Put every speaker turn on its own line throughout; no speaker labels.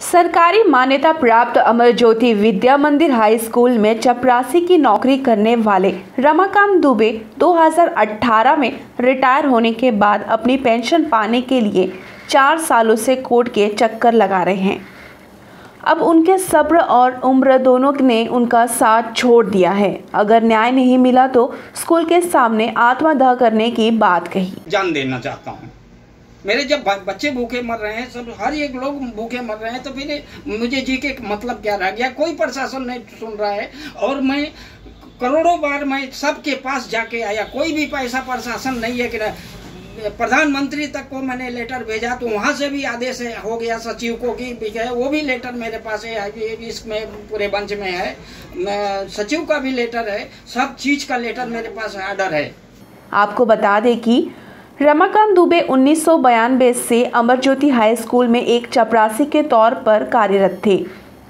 सरकारी मान्यता प्राप्त अमर ज्योति विद्या मंदिर हाई स्कूल में चपरासी की नौकरी करने वाले रमाकांत दुबे 2018 में रिटायर होने के बाद अपनी पेंशन पाने के लिए 4 सालों से कोर्ट के चक्कर लगा रहे हैं। अब उनके सब्र और उम्र दोनों ने उनका साथ छोड़ दिया है। अगर न्याय नहीं मिला तो स्कूल के सामने आत्मदाह करने की बात कही।
जान देना चाहता हूँ। मेरे जब बच्चे भूखे मर रहे हैं, सब हर एक लोग भूखे मर रहे हैं, तो फिर मुझे जी के मतलब क्या रह गया? कोई प्रशासन नहीं सुन रहा है। और मैं करोड़ों बार मैं सबके पास जाके आया, कोई भी पैसा प्रशासन नहीं है कि प्रधानमंत्री तक को मैंने लेटर भेजा, तो वहां से भी आदेश हो गया सचिव को कि वो भी लेटर मेरे पास है, इसमें पूरे बंच में है, सचिव का भी लेटर है, सब चीज का लेटर मेरे पास ऑर्डर है।
आपको बता दें कि रमाकांत दुबे 1992 से अमर ज्योति हाई स्कूल में एक चपरासी के तौर पर कार्यरत थे।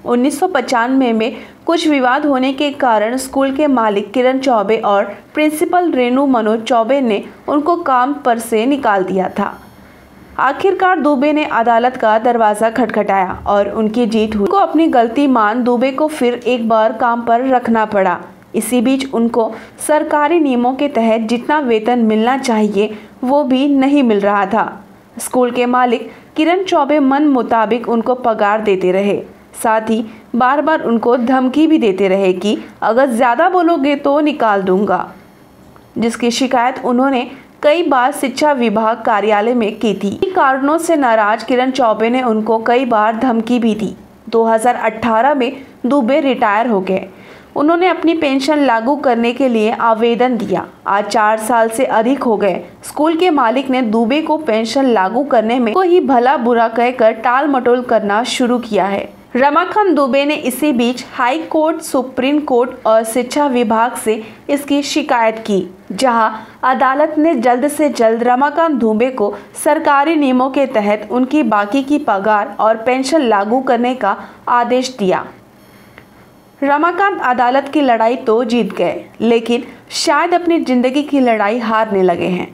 1995 में कुछ विवाद होने के कारण स्कूल के मालिक किरण चौबे और प्रिंसिपल रेणु मनोज चौबे ने उनको काम पर से निकाल दिया था। आखिरकार दुबे ने अदालत का दरवाज़ा खटखटाया और उनकी जीत हुई। उनको अपनी गलती मान दुबे को फिर एक बार काम पर रखना पड़ा। इसी बीच उनको सरकारी नियमों के तहत जितना वेतन मिलना चाहिए वो भी नहीं मिल रहा था। स्कूल के मालिक किरण चौबे मन मुताबिक उनको पगार देते रहे, साथ ही बार बार उनको धमकी भी देते रहे कि अगर ज़्यादा बोलोगे तो निकाल दूंगा, जिसकी शिकायत उन्होंने कई बार शिक्षा विभाग कार्यालय में की थी। इन कारणों से नाराज किरण चौबे ने उनको कई बार धमकी भी दी। 2018 में दुबे रिटायर हो गए। उन्होंने अपनी पेंशन लागू करने के लिए आवेदन दिया। आज 4 साल से अधिक हो गए। स्कूल के मालिक ने दुबे को पेंशन लागू करने में कोई भला बुरा कहकर टाल मटोल करना शुरू किया है। रमाकांत दुबे ने इसी बीच हाई कोर्ट, सुप्रीम कोर्ट और शिक्षा विभाग से इसकी शिकायत की, जहां अदालत ने जल्द से जल्द रमाकांत दुबे को सरकारी नियमों के तहत उनकी बाकी की पगार और पेंशन लागू करने का आदेश दिया। रमाकांत अदालत की लड़ाई तो जीत गए, लेकिन शायद अपनी ज़िंदगी की लड़ाई हारने लगे हैं।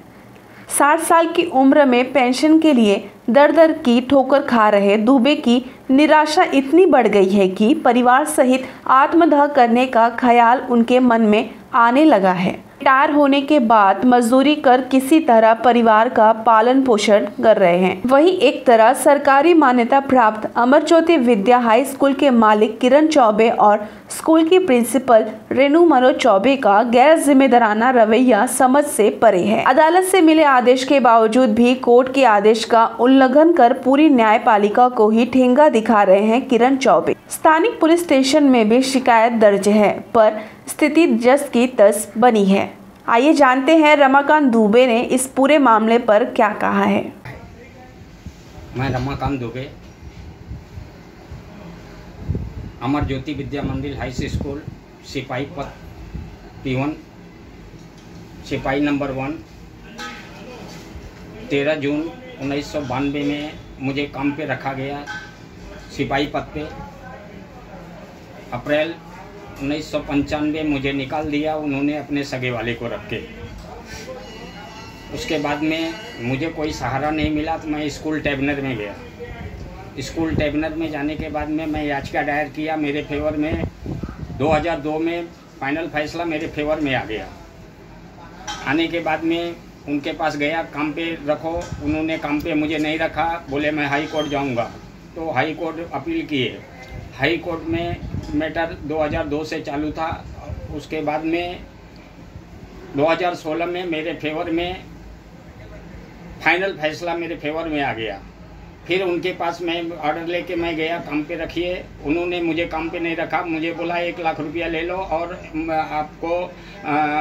60 साल की उम्र में पेंशन के लिए दर दर की ठोकर खा रहे दुबे की निराशा इतनी बढ़ गई है कि परिवार सहित आत्मदाह करने का ख्याल उनके मन में आने लगा है। रिटायर होने के बाद मजदूरी कर किसी तरह परिवार का पालन पोषण कर रहे हैं। वहीं एक तरह सरकारी मान्यता प्राप्त अमर ज्योति विद्या हाई स्कूल के मालिक किरण चौबे और स्कूल की प्रिंसिपल रेणु मनोज चौबे का गैर जिम्मेदाराना रवैया समझ से परे है। अदालत से मिले आदेश के बावजूद भी कोर्ट के आदेश का उल्लंघन कर पूरी न्यायपालिका को ही ठेंगा दिखा रहे हैं किरण चौबे। स्थानिक पुलिस स्टेशन में भी शिकायत दर्ज है, पर स्थिति जस की तस बनी है। आइए जानते हैं रमाकांत दुबे ने इस पूरे मामले पर क्या कहा है।
मैं रमाकांत दुबे, अमर ज्योति विद्या मंदिर हाई स्कूल सिपाही पद P1, सिपाही नंबर 1, 13 जून 1992 में मुझे काम पे रखा गया सिपाही पद पे। अप्रैल 1995 मुझे निकाल दिया उन्होंने अपने सगे वाले को रख के। उसके बाद में मुझे कोई सहारा नहीं मिला तो मैं स्कूल ट्रिब्यूनल में गया। स्कूल ट्रिब्यूनल में जाने के बाद में मैं याचिका दायर किया मेरे फेवर में। 2002 में फाइनल फैसला मेरे फेवर में आ गया। आने के बाद में उनके पास गया, काम पे रखो, उन्होंने काम पे मुझे नहीं रखा, बोले मैं हाई कोर्ट जाऊंगा। तो हाई कोर्ट अपील किए। हाई कोर्ट में मैटर 2002 से चालू था। उसके बाद में 2016 में मेरे फेवर में फाइनल फैसला मेरे फेवर में आ गया। फिर उनके पास मैं ऑर्डर लेके मैं गया, काम पे रखिए। उन्होंने मुझे काम पे नहीं रखा, मुझे बोला 1 लाख रुपया ले लो और आपको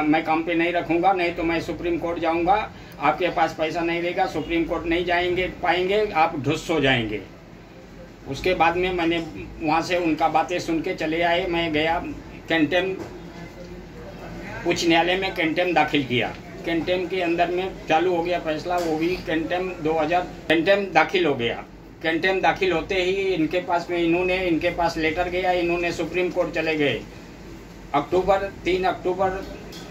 मैं काम पे नहीं रखूँगा, नहीं तो मैं सुप्रीम कोर्ट जाऊँगा। आपके पास पैसा नहीं रहेगा, सुप्रीम कोर्ट नहीं जाएंगे पाएंगे, आप ढुस हो जाएंगे। उसके बाद में मैंने वहाँ से उनका बातें सुन के चले आए। मैं गया कंटेम उच्च न्यायालय में कंटेम दाखिल किया। कंटेम के अंदर में चालू हो गया फैसला, वो भी कंटेम दाखिल हो गया। कंटेम दाखिल होते ही इनके पास लेटर गया, इन्होंने सुप्रीम कोर्ट चले गए। 3 अक्टूबर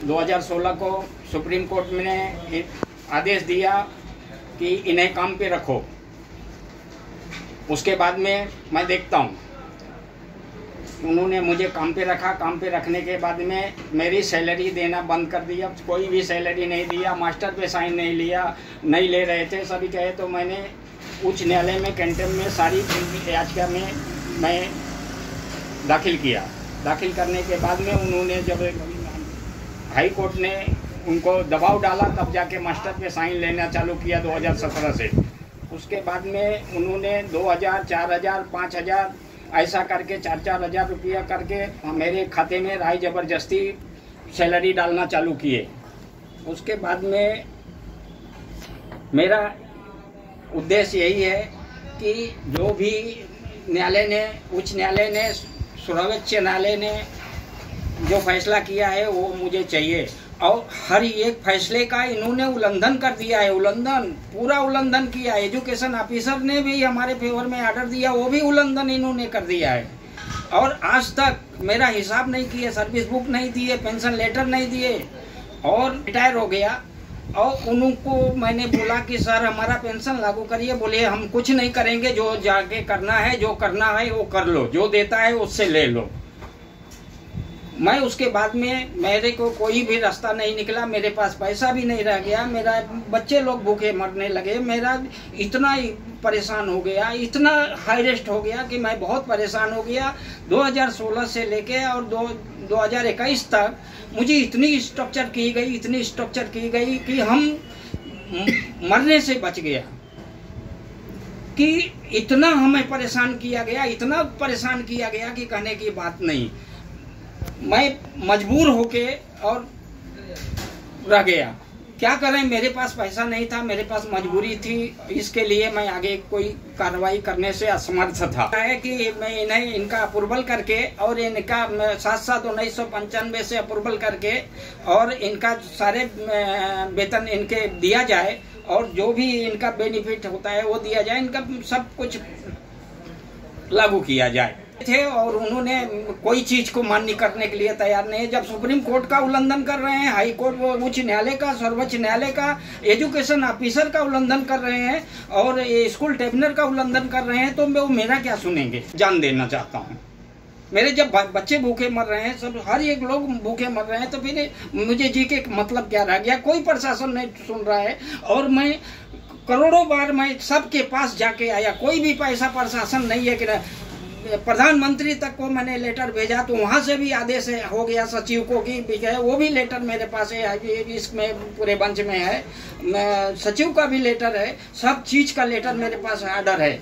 2016 को सुप्रीम कोर्ट ने आदेश दिया कि इन्हें काम पे रखो। उसके बाद में मैं देखता हूँ, उन्होंने मुझे काम पे रखा। काम पे रखने के बाद में मेरी सैलरी देना बंद कर दिया, कोई भी सैलरी नहीं दिया, मास्टर पे साइन नहीं ले रहे थे सभी कहे। तो मैंने उच्च न्यायालय में कंटेम्प्ट में सारी याचिका में मैं दाखिल किया। दाखिल करने के बाद में उन्होंने जब हाई कोर्ट ने उनको दबाव डाला तब जाके मास्टर पे साइन लेना चालू किया 2017 से। उसके बाद में उन्होंने 2000, 4000, 5000 ऐसा करके 4-4 हज़ार रुपया करके मेरे खाते में राय ज़बरदस्ती सैलरी डालना चालू किए। उसके बाद में मेरा उद्देश्य यही है कि जो भी न्यायालय ने, उच्च न्यायालय ने, सर्वोच्च न्यायालय ने जो फैसला किया है वो मुझे चाहिए। और हर एक फैसले का इन्होंने उल्लंघन कर दिया है, पूरा उल्लंघन किया। एजुकेशन ऑफिसर ने भी हमारे फेवर में आर्डर दिया, वो भी उल्लंघन इन्होंने कर दिया है। और आज तक मेरा हिसाब नहीं किए, सर्विस बुक नहीं दिए, पेंशन लेटर नहीं दिए और रिटायर हो गया। और उनको मैंने बोला कि सर हमारा पेंशन लागू करिए, बोले हम कुछ नहीं करेंगे, जो जाके करना है, जो करना है वो कर लो, जो देता है उससे ले लो। मैं उसके बाद में मेरे को कोई भी रास्ता नहीं निकला, मेरे पास पैसा भी नहीं रह गया, मेरा बच्चे लोग भूखे मरने लगे, मेरा इतना परेशान हो गया, इतना हाई रेस्ट हो गया कि मैं बहुत परेशान हो गया। 2016 से लेके और 2021 तक मुझे इतनी स्ट्रक्चर की गई कि हम मरने से बच गया। कि इतना हमें परेशान किया गया कि कहने की बात नहीं। मैं मजबूर होके और रह गया। क्या करें, मेरे पास पैसा नहीं था, मेरे पास मजबूरी थी, इसके लिए मैं आगे कोई कार्रवाई करने से असमर्थ था। है कि मैं इन्हें इनका अप्रूवल करके और इनका 7/7/1995 से अप्रूवल करके और इनका सारे वेतन इनके दिया जाए और जो भी इनका बेनिफिट होता है वो दिया जाए, इनका सब कुछ लागू किया जाए थे। और उन्होंने कोई चीज को मान्य करने के लिए तैयार नहीं है। जब सुप्रीम कोर्ट का उल्लंघन कर रहे हैं, हाई कोर्ट, उच्च न्यायालय का, सर्वोच्च न्यायालय का, एजुकेशन ऑफिसर का उल्लंघन कर रहे हैं और स्कूल ट्रिब्यूनल का उल्लंघन कर रहे हैं, तो वो मेरा क्या सुनेंगे। जान देना चाहता हूँ। मेरे जब बच्चे भूखे मर रहे हैं, सब हर एक लोग भूखे मर रहे हैं, तो फिर मुझे जी के मतलब क्या रह गया। कोई प्रशासन नहीं सुन रहा है और मैं करोड़ों बार मैं सबके पास जाके आया, कोई भी पैसा प्रशासन नहीं है कि प्रधानमंत्री तक को मैंने लेटर भेजा, तो वहां से भी आदेश हो गया सचिव को कि वो भी लेटर मेरे पास है, इसमें पूरे बंच में है, सचिव का भी लेटर है, सब चीज का लेटर मेरे पास ऑर्डर है।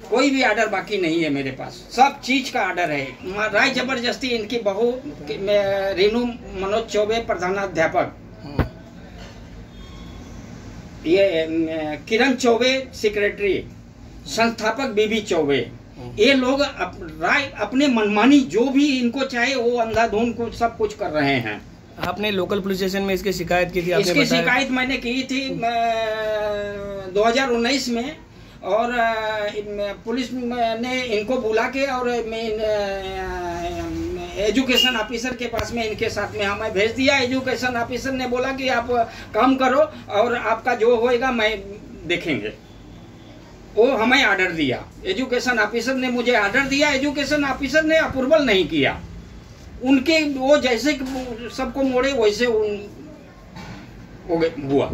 कोई भी ऑर्डर बाकी नहीं है मेरे पास, सब चीज का ऑर्डर है। राय जबरदस्ती इनकी बहू रेणु मनोज चौबे प्रधानाध्यापक, ये किरण चौबे सेक्रेटरी, संस्थापक बीबी चौबे, ये लोग राय अपने मनमानी जो भी इनको चाहे वो अंधाधुंध को सब कुछ कर रहे हैं।
आपने लोकल पुलिस स्टेशन में इसकी शिकायत की थी?
इसकी शिकायत मैंने की थी 2019 में और पुलिस ने इनको बुला के और एजुकेशन ऑफिसर के पास में इनके साथ में हमें भेज दिया। एजुकेशन ऑफिसर ने बोला कि आप काम करो और आपका जो होएगा मैं देखेंगे। वो हमें ऑर्डर दिया, एजुकेशन ऑफिसर ने मुझे ऑर्डर दिया, एजुकेशन ऑफिसर ने अप्रूवल नहीं किया। उनके वो जैसे सबको मोड़े वैसे हुआ।